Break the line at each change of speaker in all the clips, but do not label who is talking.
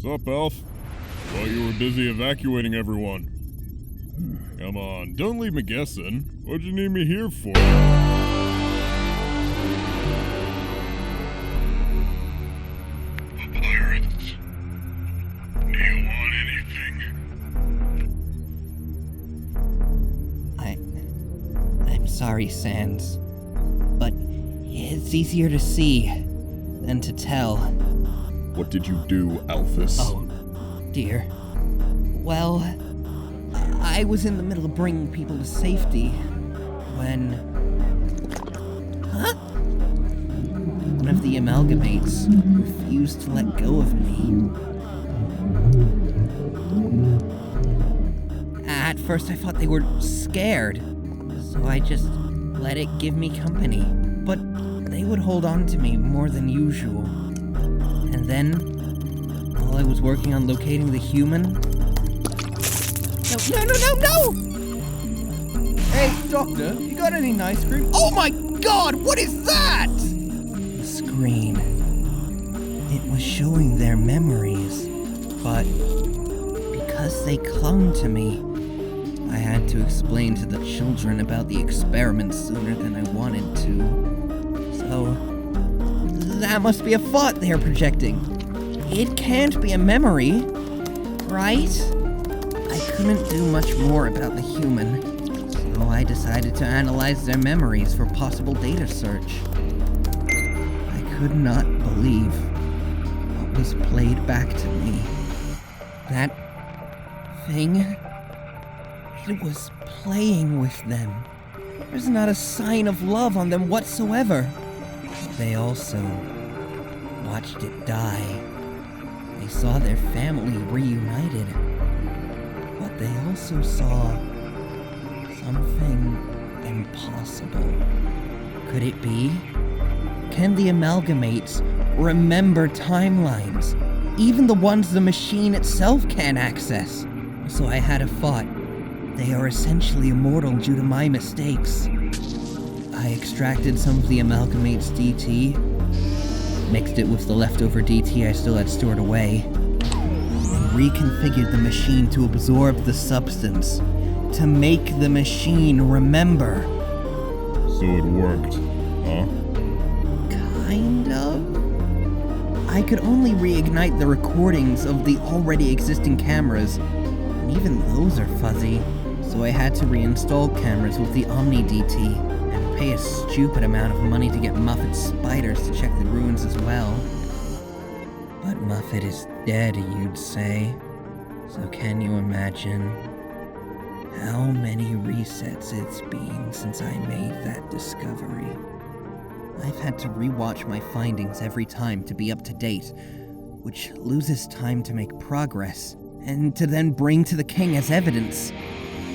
Sup, Elf? Thought you were busy evacuating everyone. Come on, don't leave me guessing. What'd you need me here for? Pirates. Do you want anything?
I'm sorry, Sans, but it's easier to see than to tell.
What did you do, Alphys?
Oh, dear. Well, I was in the middle of bringing people to safety when... Huh? One of the amalgamates refused to let go of me. At first I thought they were scared, so I just let it give me company. But they would hold on to me more than usual. And then, while I was working on locating the human... No!
Hey, Doctor, you got any ice cream?
Oh my god, what is that? The screen. It was showing their memories, but because they clung to me, I had to explain to the children about the experiment sooner than I wanted to. So, that must be a thought they're projecting. It can't be a memory, right? I couldn't do much more about the human, so I decided to analyze their memories for possible data search. I could not believe what was played back to me. That thing, it was playing with them. There's not a sign of love on them whatsoever. They also watched it die. They saw their family reunited. But they also saw something impossible. Could it be? Can the amalgamates remember timelines? Even the ones the machine itself can't access? So I had a thought. They are essentially immortal due to my mistakes. I extracted some of the amalgamate's DT, mixed it with the leftover DT I still had stored away, and reconfigured the machine to absorb the substance, to make the machine remember.
So it worked, huh?
Kind of. I could only reignite the recordings of the already existing cameras, and even those are fuzzy, so I had to reinstall cameras with the Omni DT, and pay a stupid amount of money to get Muffet's spiders to check the ruins as well. But Muffet is dead, you'd say. So can you imagine how many resets it's been since I made that discovery? I've had to rewatch my findings every time to be up to date, which loses time to make progress, and to then bring to the king as evidence.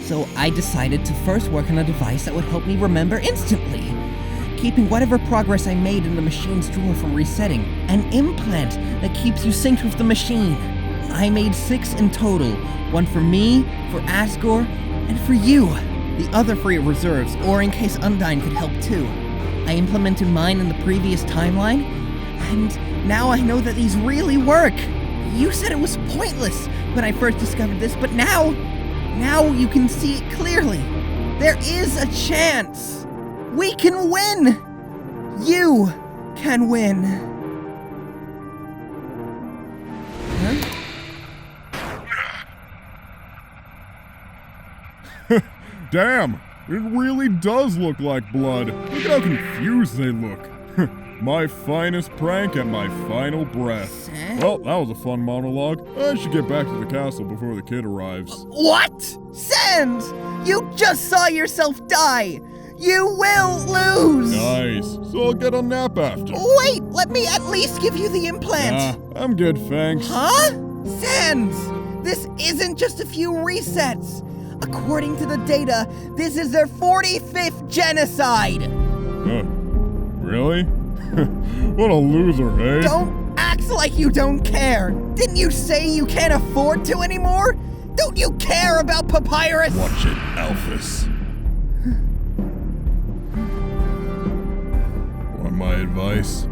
So I decided to first work on a device that would help me remember instantly, keeping whatever progress I made in the machine's drawer from resetting. An implant that keeps you synced with the machine. I made 6 in total, 1 for me, for Asgore, and for you. The other 3 reserves, or in case Undyne could help too. I implemented mine in the previous timeline, and now I know that these really work. You said it was pointless when I first discovered this, but now you can see it clearly. There is a chance. We can win. You can win. Huh?
Damn! It really does look like blood. Look at how confused they look. My finest prank at my final breath. Well, that was a fun monologue. I should get back to the castle before the kid arrives.
What? Sans! You just saw yourself die! You will lose!
Nice. So I'll get a nap after.
Wait! Let me at least give you the implant!
I'm good, thanks.
Huh? Sans! This isn't just a few resets! According to the data, this is their 45th genocide!
Really? What a loser, eh?
Don't act like you don't care! Didn't you say you can't afford to anymore? Don't you care about papyrus?
Watch it, Alphys. Want my advice?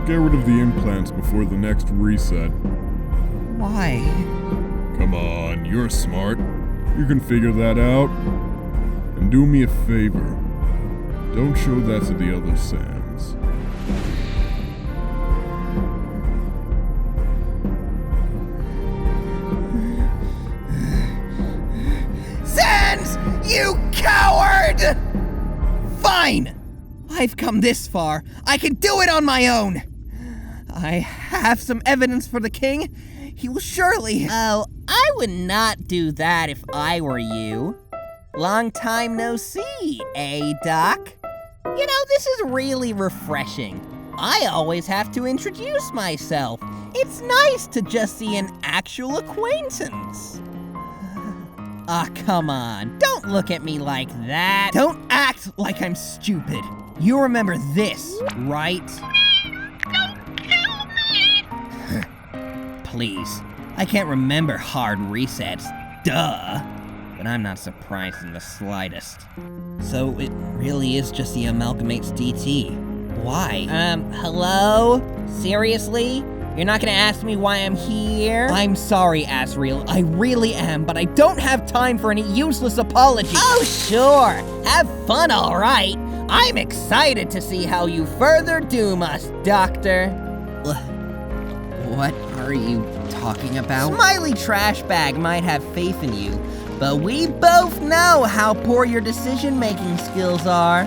Get rid of the implants before the next reset.
Why?
Come on, you're smart. You can figure that out. And do me a favor. Don't show that to the other Sands.
Sans! You coward! Fine! I've come this far. I can do it on my own. I have some evidence for the king. He will surely...
Oh, I would not do that if I were you. Long time no see, eh, Doc? You know, this is really refreshing. I always have to introduce myself. It's nice to just see an actual acquaintance. Ah, come on. Don't look at me like that.
Don't act like I'm stupid. You remember this, right?
Don't kill me!
Please. I can't remember hard resets. Duh. But I'm not surprised in the slightest. So it really is just the Amalgamates DT. Why?
Hello? Seriously? You're not gonna ask me why I'm here?
I'm sorry, Azrael. I really am, but I don't have time for any useless apology.
Oh, sure. Have fun, all right. I'm excited to see how you further doom us, Doctor.
What are you talking about?
Smiley Trash Bag might have faith in you, but we both know how poor your decision-making skills are.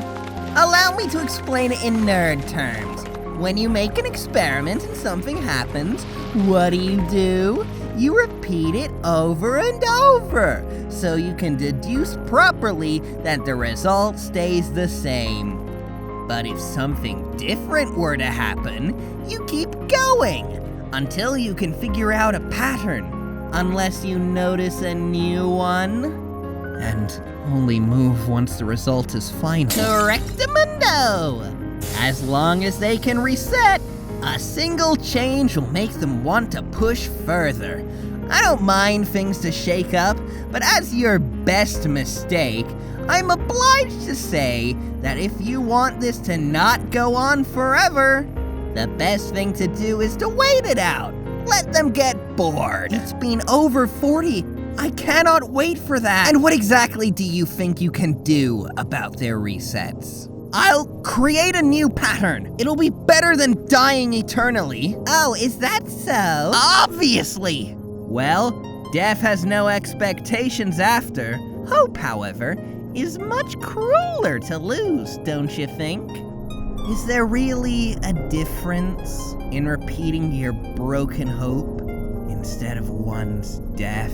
Allow me to explain it in nerd terms. When you make an experiment and something happens, what do? You repeat it over and over, so you can deduce properly that the result stays the same. But if something different were to happen, you keep going until you can figure out a pattern, unless you notice a new one.
And only move once the result is final.
Correctamundo! As long as they can reset, a single change will make them want to push further. I don't mind things to shake up, but as your best mistake, I'm obliged to say that if you want this to not go on forever, the best thing to do is to wait it out. Let them get bored.
It's been over 40. I cannot wait for that.
And what exactly do you think you can do about their resets?
I'll create a new pattern. It'll be better than dying eternally.
Oh, is that so?
Obviously.
Well, death has no expectations after. Hope, however, is much crueler to lose, don't you think? Is there really a difference in repeating your broken hope instead of one's death?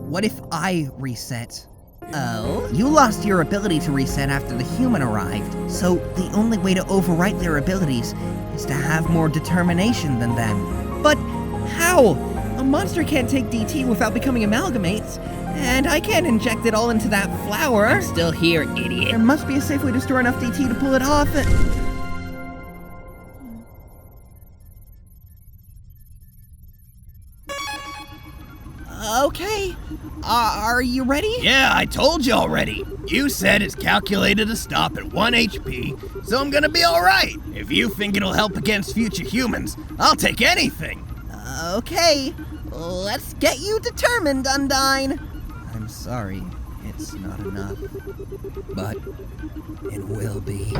What if I reset?
Oh?
You lost your ability to reset after the human arrived, so the only way to overwrite their abilities is to have more determination than them. But how? A monster can't take DT without becoming amalgamates, and I can't inject it all into that flower.
I'm still here, idiot.
There must be a safe way to store enough DT to pull it off. Okay, are you ready?
Yeah, I told you already. You said it's calculated to stop at 1 HP, so I'm gonna be alright. If you think it'll help against future humans, I'll take anything.
Okay, let's get you determined, Undyne.
I'm sorry, it's not enough, but it will be.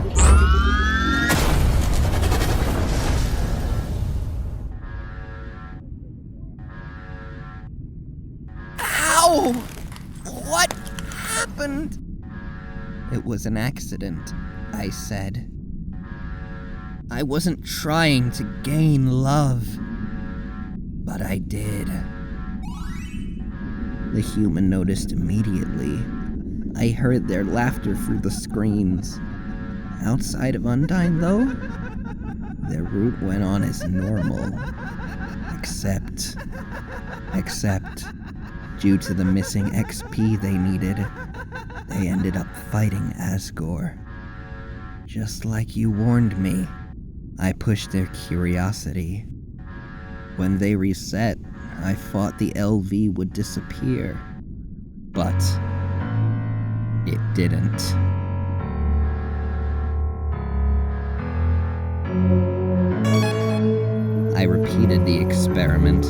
Ow! What happened? It was an accident, I said. I wasn't trying to gain love, but I did. The human noticed immediately. I heard their laughter through the screens. Outside of Undyne, though, their route went on as normal. Except, due to the missing XP they needed, they ended up fighting Asgore. Just like you warned me, I pushed their curiosity. When they reset, I thought the LV would disappear, but it didn't. I repeated the experiment.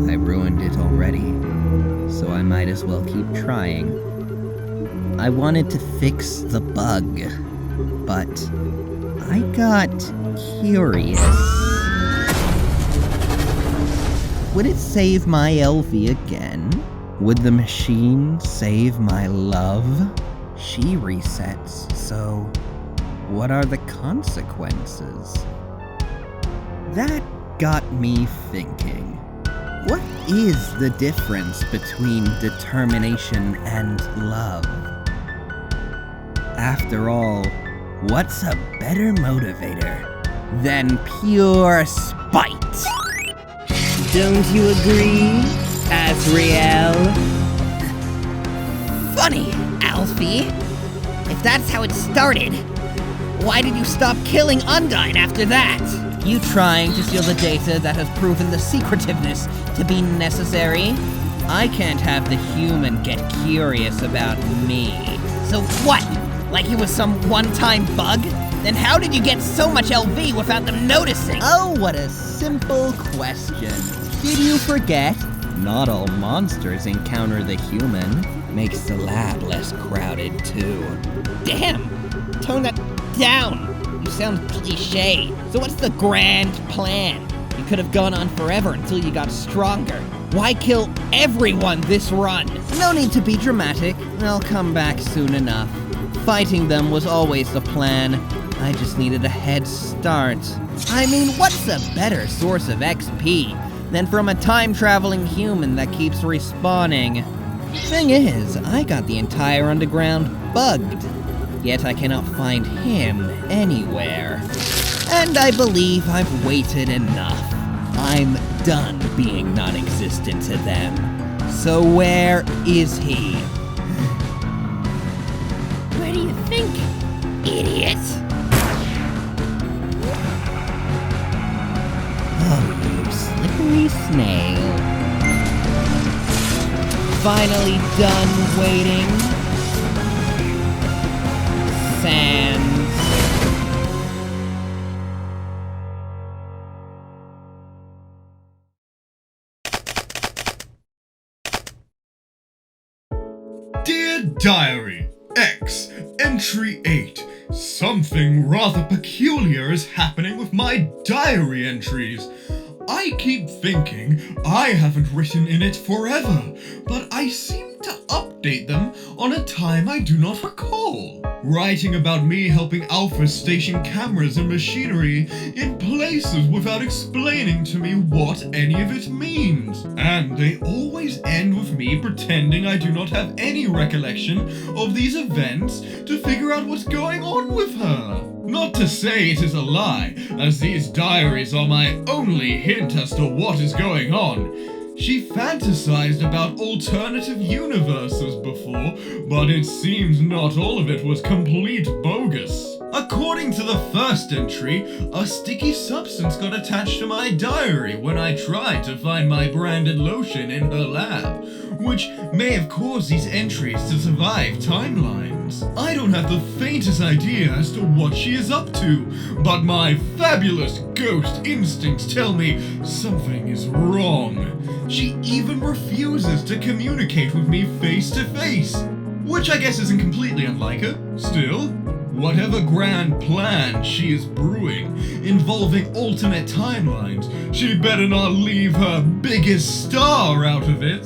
I ruined it already, so I might as well keep trying. I wanted to fix the bug, but I got curious. Would it save my Elfie again? Would the machine save my love? She resets, so what are the consequences? That got me thinking. What is the difference between determination and love? After all, what's a better motivator than pure spite? Don't you agree, Artsyrean?
Funny, Alphys. If that's how it started, why did you stop killing Undyne after that? You trying to steal the data that has proven the secretiveness to be necessary? I can't have the human get curious about me. So what? Like he was some one-time bug? Then how did you get so much LV without them noticing?
Oh, what a simple question. Did you forget? Not all monsters encounter the human. Makes the lab less crowded, too.
Damn! Tone that down! You sound cliché. So what's the grand plan? You could have gone on forever until you got stronger. Why kill everyone this run?
No need to be dramatic. I'll come back soon enough. Fighting them was always the plan. I just needed a head start. I mean, what's a better source of XP than from a time-traveling human that keeps respawning? Thing is, I got the entire underground bugged. Yet I cannot find him anywhere. And I believe I've waited enough. I'm done being non-existent to them. So where is he?
Where do you think, idiot?
Oh, you slippery snail.
Finally done waiting. Sands.
Dear Diary, X, Entry 8. Something rather peculiar is happening with my diary entries. I keep thinking I haven't written in it forever, but I seem to update them on a time I do not recall. Writing about me helping Alphys station cameras and machinery in places without explaining to me what any of it means. And they always end with me pretending I do not have any recollection of these events to figure out what's going on with her. Not to say it is a lie, as these diaries are my only hint as to what is going on. She fantasized about alternative universes before, but it seems not all of it was complete bogus. According to the first entry, a sticky substance got attached to my diary when I tried to find my branded lotion in her lab, which may have caused these entries to survive timelines. I don't have the faintest idea as to what she is up to, but my fabulous ghost instincts tell me something is wrong. She even refuses to communicate with me face to face, which I guess isn't completely unlike her. Still, whatever grand plan she is brewing involving alternate timelines, she better not leave her biggest star out of it.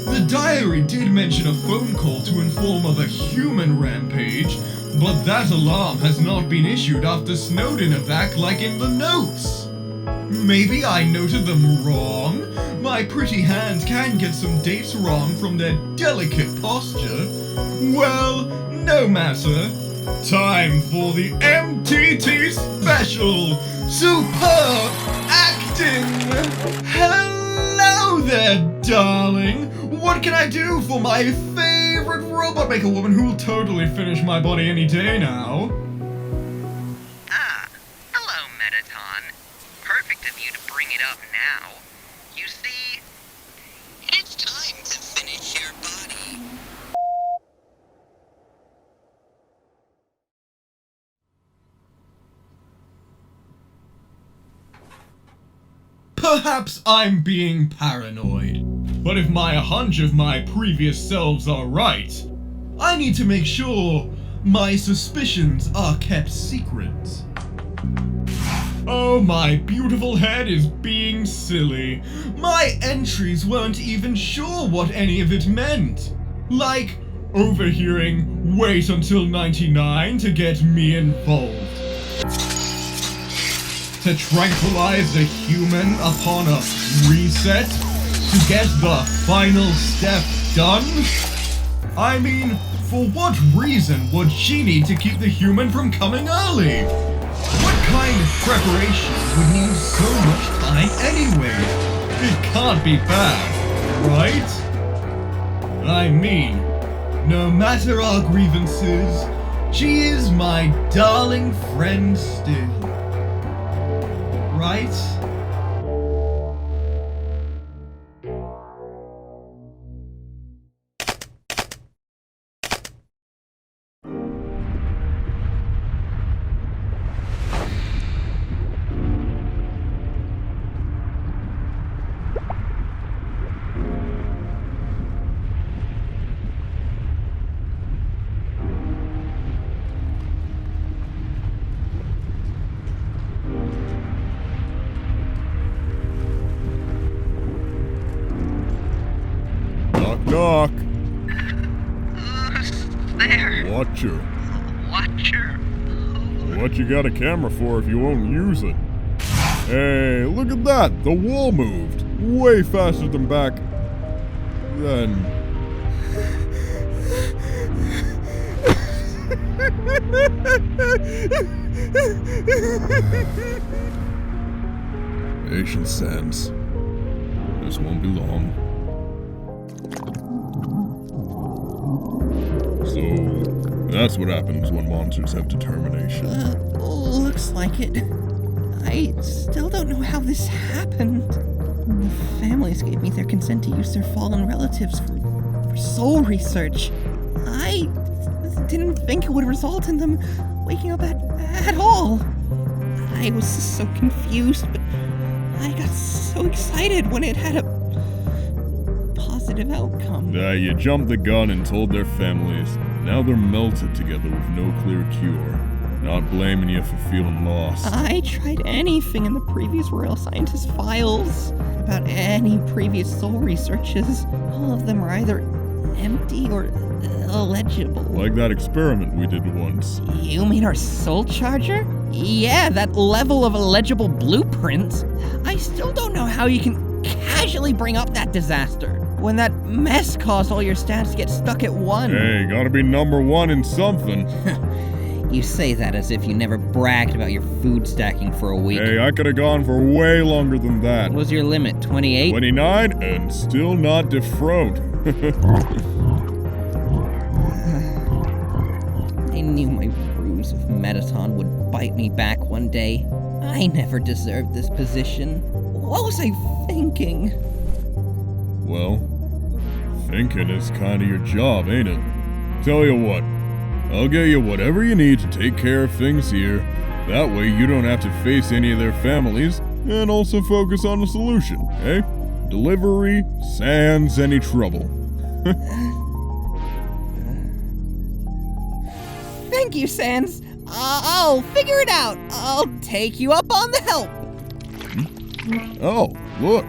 The diary did mention a phone call to inform of a human rampage, but that alarm has not been issued after Snowden evac like in the notes. Maybe I noted them wrong? My pretty hands can get some dates wrong from their delicate posture. Well, no matter. Time for the MTT special! Superb acting! Hello there, darling! What can I do for my favorite robot maker woman who'll totally finish my body any day now?
Ah, hello, Metaton. Perfect of you to bring it up now. You see, it's time to finish your body.
Perhaps I'm being paranoid, but if my hunch of my previous selves are right, I need to make sure my suspicions are kept secret. Oh, my beautiful head is being silly. My entries weren't even sure what any of it meant. Like, overhearing, wait until 99 to get me involved. To tranquilize a human upon a reset? To get the final step done? I mean, for what reason would she need to keep the human from coming early? What kind of preparation would need so much time anyway? It can't be bad, right? I mean, no matter our grievances, she is my darling friend still. Right?
Knock.
Who's there?
Watcher.
Watcher?
What you got a camera for if you won't use it? Hey, look at that! The wall moved! Way faster than back then. Patience, Sans. This won't be long. So, that's what happens when monsters have determination.
Looks like it. I still don't know how this happened. The families gave me their consent to use their fallen relatives for soul research. I didn't think it would result in them waking up at all. I was so confused, but I got so excited when it had a positive outcome.
You jumped the gun and told their families. Now they're melted together with no clear cure. Not blaming you for feeling lost.
I tried anything in the previous Royal Scientist files about any previous soul researches. All of them are either empty or illegible.
Like that experiment we did once.
You mean our soul charger? Yeah, that level of illegible blueprints. I still don't know how you can casually bring up that disaster when that mess caused all your stats to get stuck at 1.
Hey, gotta be number 1 in something.
You say that as if you never bragged about your food stacking for a week.
Hey, I could've gone for way longer than that.
What was your limit, 28?
29 and still not dethroned.
I knew my ruse of Metaton would bite me back one day. I never deserved this position. What was I thinking?
Well, thinking is kinda your job, ain't it? Tell you what, I'll get you whatever you need to take care of things here. That way you don't have to face any of their families, and also focus on the solution, eh? Delivery sans any trouble.
Thank you, Sans. I'll figure it out. I'll take you up on the help.
Oh, look.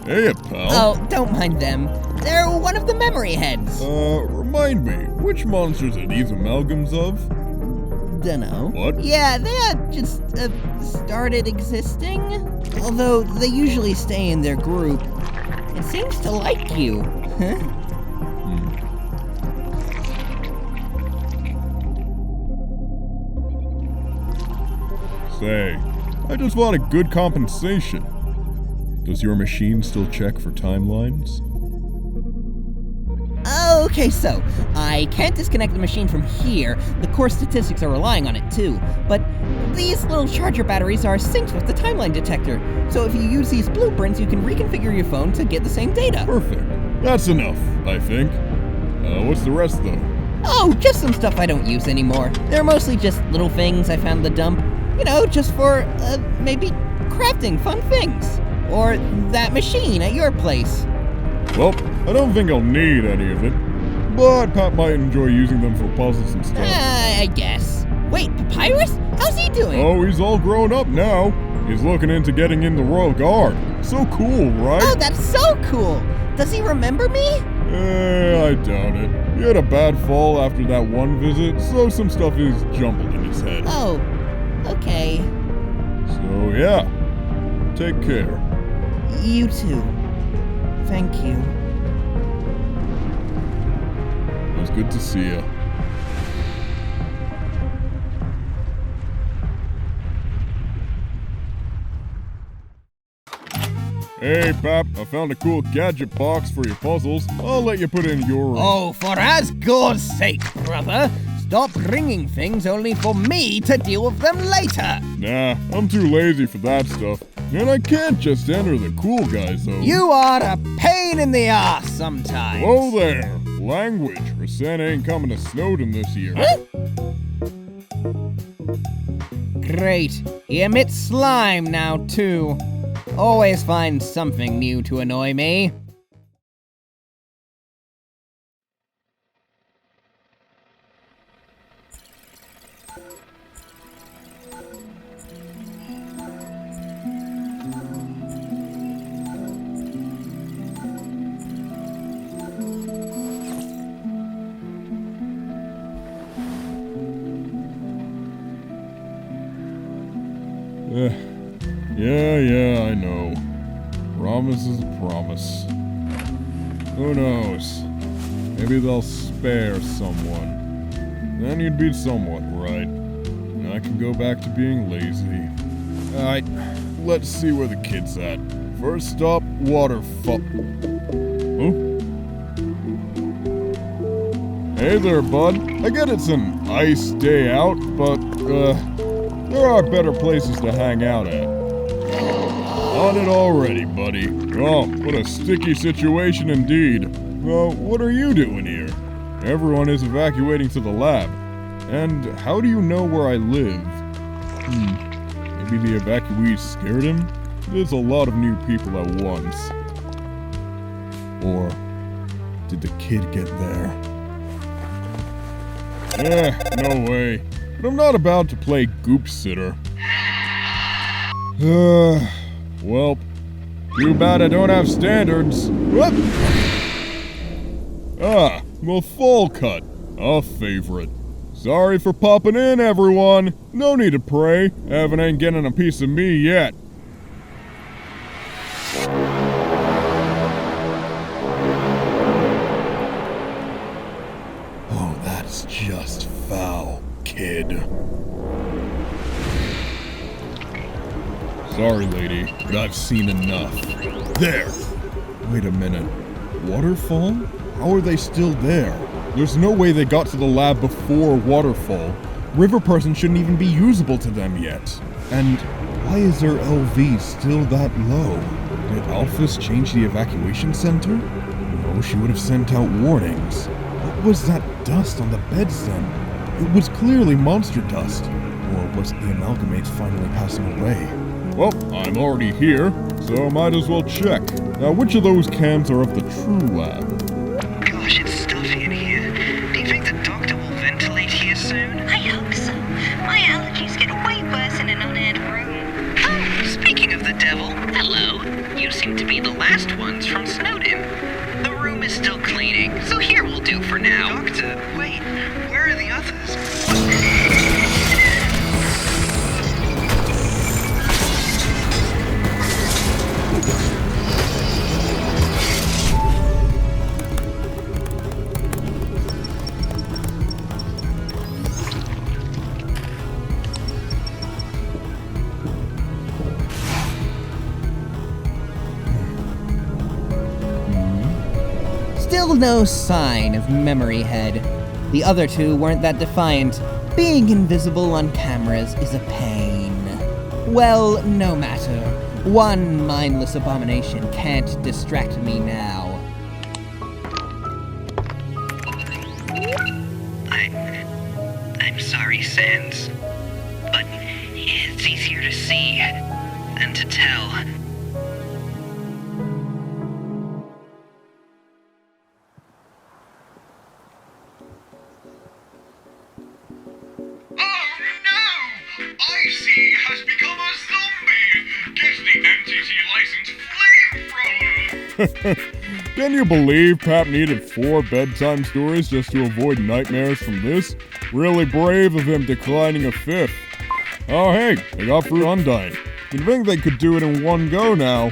Hey, pal.
Oh, don't mind them. They're one of the memory heads.
Remind me, which monsters are these amalgams of?
Dunno.
What?
Yeah, they just started existing. Although they usually stay in their group. It seems to like you. Huh?
Say, I just want a good compensation. Does your machine still check for timelines?
Okay, so, I can't disconnect the machine from here. The core statistics are relying on it too. But these little charger batteries are synced with the timeline detector. So if you use these blueprints, you can reconfigure your phone to get the same data.
Perfect. That's enough, I think. What's the rest though?
Oh, just some stuff I don't use anymore. They're mostly just little things I found in the dump. You know, just for, maybe crafting fun things. Or that machine at your place.
Well, I don't think I'll need any of it, but Pat might enjoy using them for puzzles and stuff.
I guess. Wait, Papyrus? How's he doing?
Oh, he's all grown up now. He's looking into getting in the Royal Guard. So cool, right?
Oh, that's so cool. Does he remember me?
I doubt it. He had a bad fall after that one visit, so some stuff is jumbled in his head.
Oh, okay.
So yeah, take care.
You too. Thank you.
It was good to see you. Hey, Pap, I found a cool gadget box for your puzzles. I'll let you put it in your room.
Oh, for Asgore's sake, brother. Stop bringing things only for me to deal with them later.
Nah, I'm too lazy for that stuff. And I can't just enter the cool guys, though.
You are a pain in the ass sometimes.
Whoa there. Language, or Santa ain't coming to Snowdon this year.
Huh? Great. He emits slime now, too. Always find something new to annoy me.
Yeah, I know. Promise is a promise. Who knows? Maybe they'll spare someone. Then you'd be somewhat right. And I can go back to being lazy. Alright, let's see where the kid's at. First stop, waterfall. Huh? Hey there, bud. I get it's an ice day out, but, there are better places to hang out at. On it already, buddy. Oh, what a sticky situation indeed. Well, what are you doing here? Everyone is evacuating to the lab. And how do you know where I live? Maybe the evacuees scared him? There's a lot of new people at once. Or did the kid get there? No way. But I'm not about to play goop sitter. Well, too bad I don't have standards. Whoop! The full cut. A favorite. Sorry for popping in, everyone. No need to pray. Evan ain't getting a piece of me yet. Oh, that's just foul, kid. Sorry, lady, but I've seen enough. There! Wait a minute. Waterfall? How are they still there? There's no way they got to the lab before Waterfall. River Person shouldn't even be usable to them yet. And why is their LV still that low? Did Alphys change the evacuation center? No, she would have sent out warnings. What was that dust on the beds then? It was clearly monster dust. Or was the amalgamates finally passing away? Well, I'm already here, so might as well check. Now, which of those cans are of the true lab?
Gosh, it's stuffy in here. Do you think the doctor will ventilate here soon?
I hope so. My allergies get way worse in an unaired room.
Oh, speaking of the devil, hello. You seem to be the last ones from Snowdon. The room is still cleaning, so here will do for now. Doctor, wait, where are the others?
Still no sign of Memory Head. The other two weren't that defiant. Being invisible on cameras is a pain. Well, no matter. One mindless abomination can't distract me now.
I'm sorry, Sans, but it's easier to see. than to tell.
Oh no! Icy has become a zombie! Get the entity license flamethrower!
Can you believe Pap needed 4 bedtime stories just to avoid nightmares from this? Really brave of him declining a 5th. Oh hey, they got through Undyne. You'd think they could do it in one go now.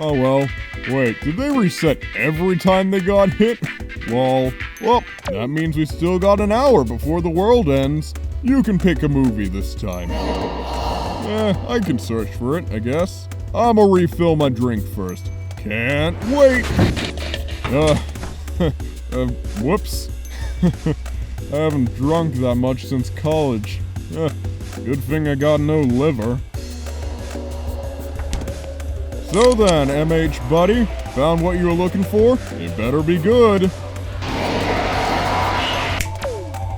Oh well. Wait, did they reset every time they got hit? Lol. Well, that means we still got an hour before the world ends. You can pick a movie this time. I can search for it, I guess. I'ma refill my drink first. Can't wait! Whoops. I haven't drunk that much since college. Good thing I got no liver. So then, MH buddy, found what you were looking for? It better be good.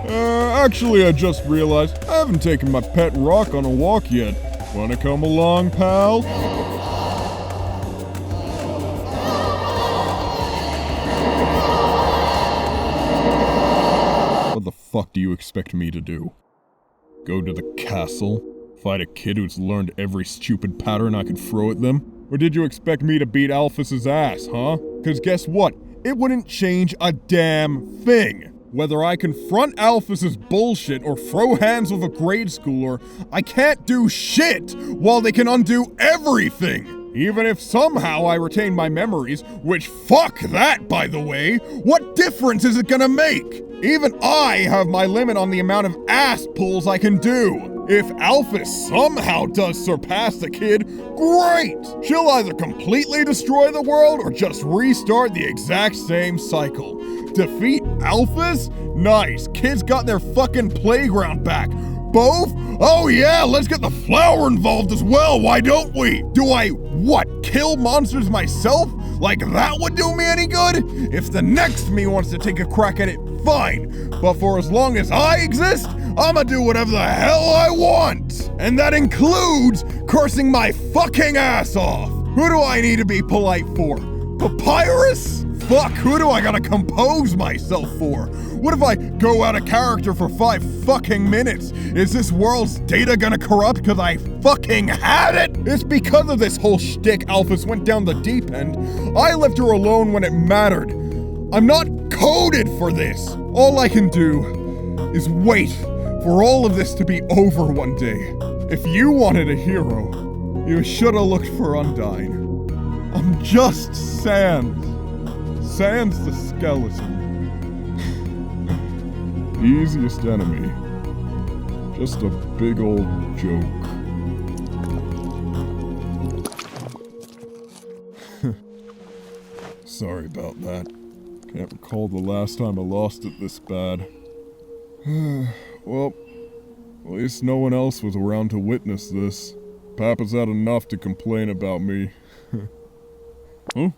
Actually, I just realized I haven't taken my pet rock on a walk yet. Wanna come along, pal? What the fuck do you expect me to do? Go to the castle? Fight a kid who's learned every stupid pattern I could throw at them? Or did you expect me to beat Alphys' ass, huh? Cause guess what? It wouldn't change a damn thing! Whether I confront Alphys' bullshit or throw hands with a grade schooler, I can't do shit while they can undo everything! Even if somehow I retain my memories, which fuck that, by the way, what difference is it gonna make? Even I have my limit on the amount of ass pulls I can do. If Alphys somehow does surpass the kid, great! She'll either completely destroy the world or just restart the exact same cycle. Defeat Alphys? Nice, kids got their fucking playground back. Both? Oh yeah, let's get the flower involved as well, why don't we? Do I, what, kill monsters myself? Like that would do me any good? If the next me wants to take a crack at it, fine. But for as long as I exist, I'ma do whatever the hell I want. And that includes cursing my fucking ass off. Who do I need to be polite for? Papyrus? Fuck, who do I gotta compose myself for? What if I go out of character for 5 fucking minutes? Is this world's data gonna corrupt because I fucking had it? It's because of this whole shtick Alphys went down the deep end. I left her alone when it mattered. I'm not coded for this. All I can do is wait for all of this to be over one day. If you wanted a hero, you should have looked for Undyne. I'm just Sans. Sans the skeleton. Easiest enemy. Just a big old joke. Sorry about that. Can't recall the last time I lost it this bad. Well, at least no one else was around to witness this. Papa's had enough to complain about me. Huh?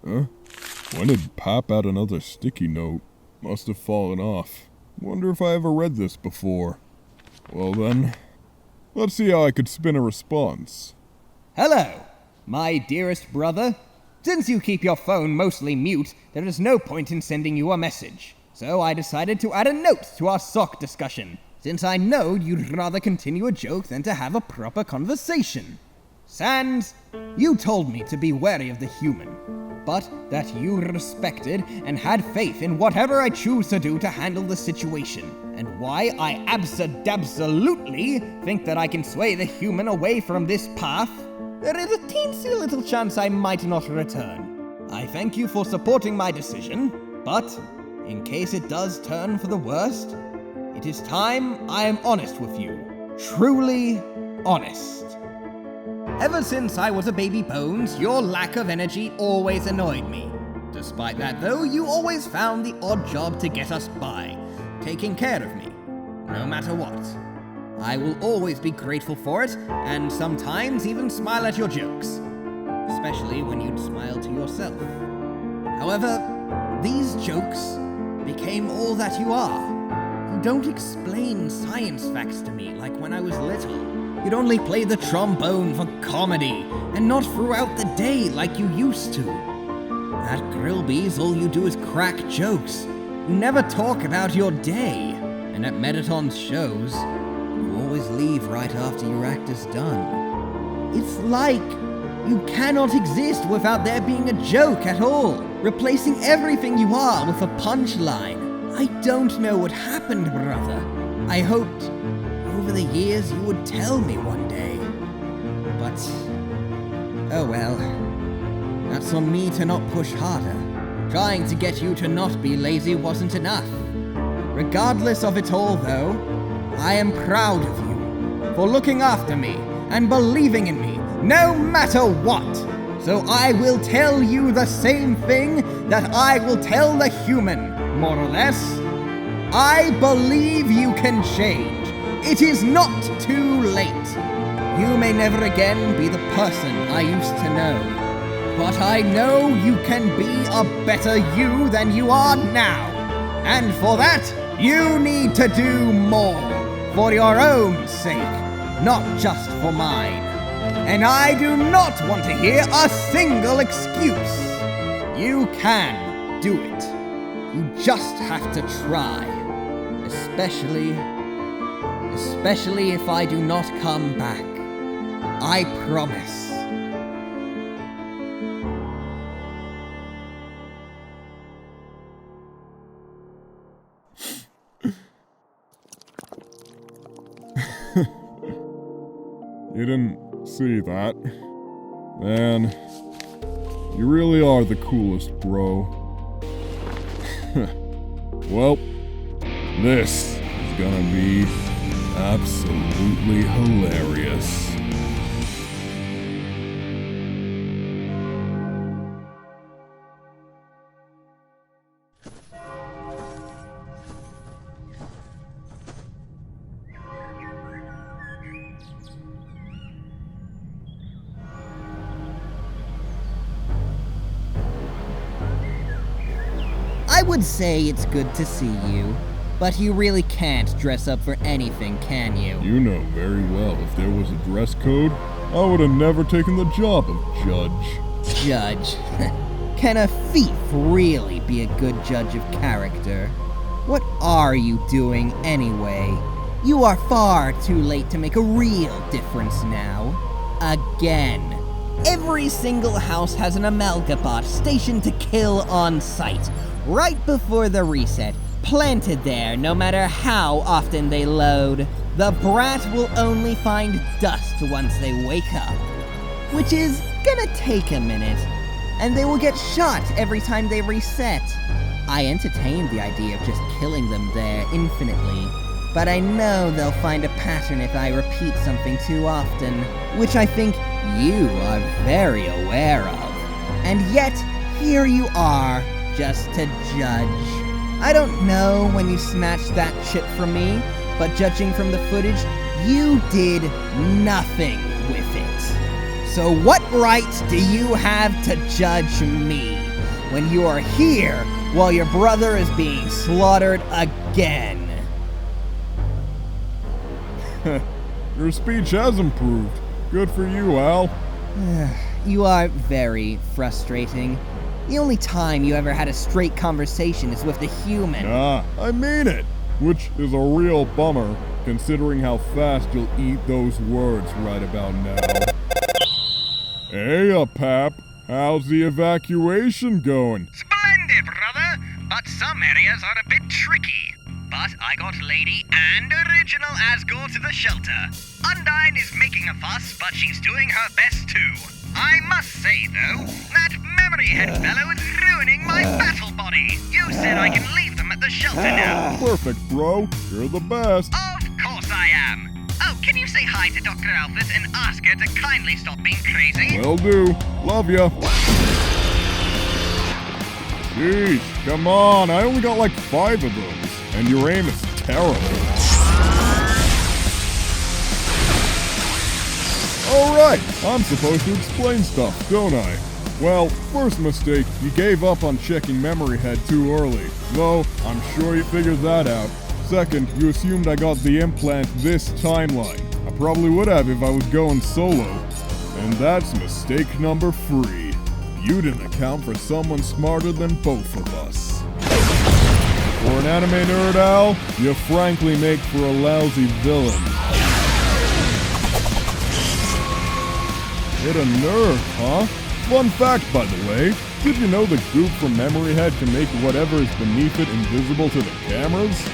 Huh? When did Pap add another sticky note? Must have fallen off. Wonder if I ever read this before. Well then, let's see how I could spin a response.
Hello, my dearest brother. Since you keep your phone mostly mute, there is no point in sending you a message. So I decided to add a note to our sock discussion, since I know you'd rather continue a joke than to have a proper conversation. Sans, you told me to be wary of the human, but that you respected and had faith in whatever I choose to do to handle the situation, and why I absolutely think that I can sway the human away from this path. There is a teensy little chance I might not return. I thank you for supporting my decision, but in case it does turn for the worst, it is time I am honest with you. Truly honest. Ever since I was a baby Bones, your lack of energy always annoyed me. Despite that though, you always found the odd job to get us by, taking care of me, no matter what. I will always be grateful for it, and sometimes even smile at your jokes. Especially when you'd smile to yourself. However, these jokes became all that you are. don't explain science facts to me like when I was little. You'd only play the trombone for comedy, and not throughout the day like you used to. At Grillby's, all you do is crack jokes. You never talk about your day. And at Mettaton's shows, you always leave right after your act is done. It's like you cannot exist without there being a joke at all, replacing everything you are with a punchline. I don't know what happened, brother. I hoped over the years you would tell me one day. But, oh well. That's on me to not push harder. Trying to get you to not be lazy wasn't enough. Regardless of it all, though, I am proud of you for looking after me and believing in me, no matter what. So I will tell you the same thing that I will tell the human, more or less. I believe you can change. It is not too late. You may never again be the person I used to know. But I know you can be a better you than you are now. And for that, you need to do more. For your own sake, not just for mine. And I do not want to hear a single excuse. You can do it. You just have to try. Especially if I do not come back. I promise.
You didn't see that. Man, you really are the coolest, bro. Well, this is gonna be absolutely hilarious.
I would say it's good to see you, but you really can't dress up for anything, can you?
You know very well if there was a dress code, I would have never taken the job of judge.
Judge? Can a thief really be a good judge of character? What are you doing anyway? You are far too late to make a real difference now. Again. Every single house has an Amalgabot stationed to kill on sight, right before the reset, planted there no matter how often they load. The brat will only find dust once they wake up, which is gonna take a minute, and they will get shot every time they reset. I entertained the idea of just killing them there infinitely, but I know they'll find a pattern if I repeat something too often, which I think you are very aware of. And yet, here you are, just to judge. I don't know when you snatched that chip from me, but judging from the footage, you did nothing with it. So what right do you have to judge me when you are here while your brother is being slaughtered again?
Your speech has improved. Good for you, Al.
You are very frustrating. The only time you ever had a straight conversation is with the human.
I mean it. Which is a real bummer, considering how fast you'll eat those words right about now. Hey, Pap. How's the evacuation going?
Splendid, brother! But some areas are a bit tricky. But I got Lady and Original Asgore to the shelter. Undyne is making a fuss, but she's doing her best too. I must say, though, that memory head fellow is ruining my battle body. You said I can leave them at the shelter now.
Perfect, bro. You're the best.
Of course I am. Oh, can you say hi to Dr. Alphys and ask her to kindly stop being crazy?
Will do. Love ya. Jeez, come on. I only got like 5 of those. And your aim is terrible. Alright, I'm supposed to explain stuff, don't I? Well, first mistake, you gave up on checking memory head too early. Though, I'm sure you figured that out. second, you assumed I got the implant this timeline. I probably would have if I was going solo. And that's mistake number 3. You didn't account for someone smarter than both of us. For an anime nerd, Al, you frankly make for a lousy villain. Hit a nerve, huh? Fun fact, by the way. Did you know the goop from Memory Head can make whatever is beneath it invisible to the cameras?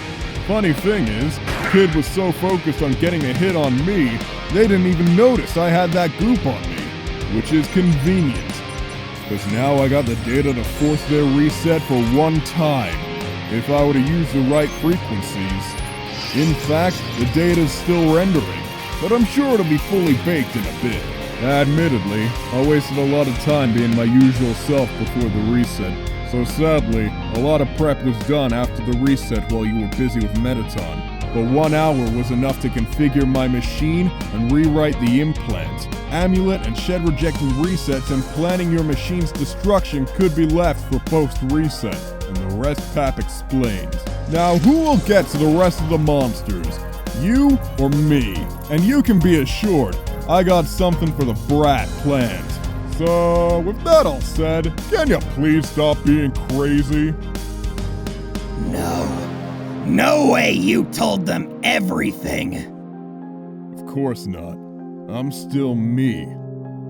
Funny thing is, Kid was so focused on getting a hit on me, they didn't even notice I had that goop on me. Which is convenient. Because now I got the data to force their reset for one time. If I were to use the right frequencies. In fact, the data's still rendering, but I'm sure it'll be fully baked in a bit. Admittedly, I wasted a lot of time being my usual self before the reset, so sadly, a lot of prep was done after the reset while you were busy with Metaton. But 1 hour was enough to configure my machine and rewrite the implant. Amulet and shed-rejecting resets and planning your machine's destruction could be left for post-reset, and the rest Pap explained. Now who will get to the rest of the monsters? You or me? And you can be assured, I got something for the brat planned. So, with that all said, can you please stop being crazy?
No way you told them everything!
Of course not. I'm still me.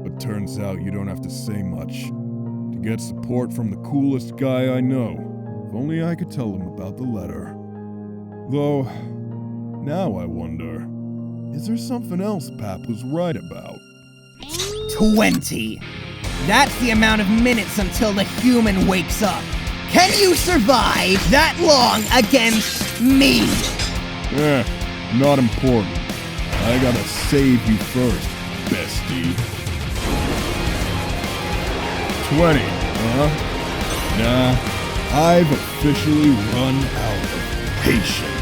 But turns out you don't have to say much. To get support from the coolest guy I know. If only I could tell him about the letter. Though, now I wonder, is there something else Pap was right about?
20. That's the amount of minutes until the human wakes up. Can you survive that long against me?
Not important. I gotta save you first, bestie. 20, huh? Nah, I've officially run out of patience.